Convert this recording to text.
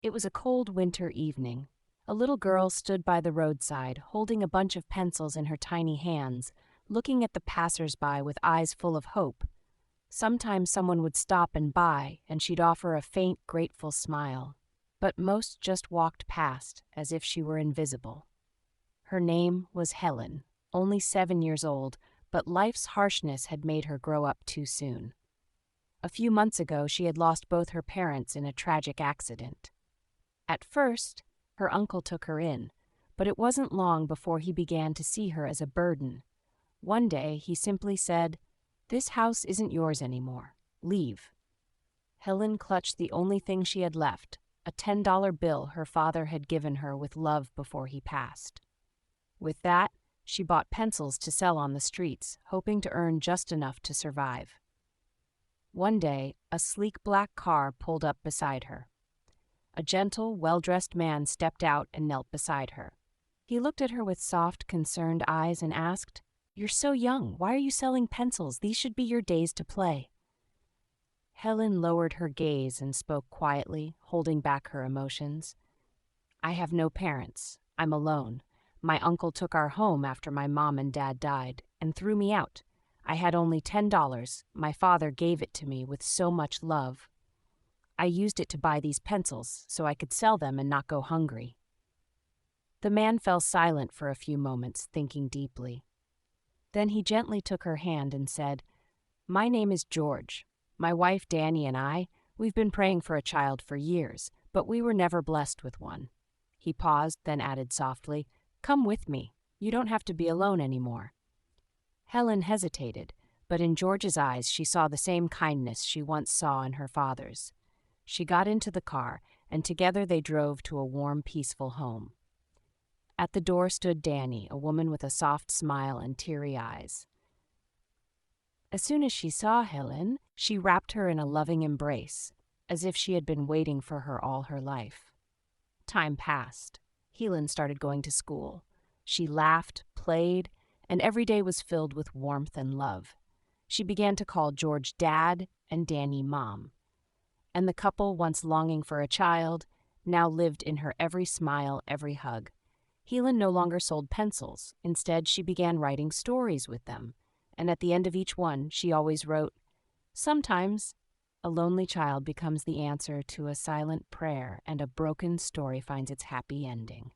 It was a cold winter evening. A little girl stood by the roadside, holding a bunch of pencils in her tiny hands, looking at the passers-by with eyes full of hope. Sometimes someone would stop and buy, and she'd offer a faint, grateful smile. But most just walked past, as if she were invisible. Her name was Helen, only 7 years old, but life's harshness had made her grow up too soon. A few months ago, she had lost both her parents in a tragic accident. At first, her uncle took her in, but it wasn't long before he began to see her as a burden. One day, he simply said, "This house isn't yours anymore. Leave." Helen clutched the only thing she had left, a $10 bill her father had given her with love before he passed. With that, she bought pencils to sell on the streets, hoping to earn just enough to survive. One day, a sleek black car pulled up beside her. A gentle, well-dressed man stepped out and knelt beside her. He looked at her with soft, concerned eyes and asked, "You're so young. Why are you selling pencils? These should be your days to play." Helen lowered her gaze and spoke quietly, holding back her emotions. "I have no parents. I'm alone. My uncle took our home after my mom and dad died and threw me out. I had only $10. My father gave it to me with so much love. I used it to buy these pencils so I could sell them and not go hungry." The man fell silent for a few moments, thinking deeply. Then he gently took her hand and said, "My name is George. My wife Danny and we've been praying for a child for years, but we were never blessed with one." He paused, then added softly, "Come with me. You don't have to be alone anymore." Helen hesitated, but in George's eyes she saw the same kindness she once saw in her father's. She got into the car, and together they drove to a warm, peaceful home. At the door stood Danny, a woman with a soft smile and teary eyes. As soon as she saw Helen, she wrapped her in a loving embrace, as if she had been waiting for her all her life. Time passed. Helen started going to school. She laughed, played, and every day was filled with warmth and love. She began to call George Dad and Danny Mom. And the couple, once longing for a child, now lived in her every smile, every hug. Helen no longer sold pencils. Instead, she began writing stories with them. And at the end of each one, she always wrote, "Sometimes a lonely child becomes the answer to a silent prayer, and a broken story finds its happy ending."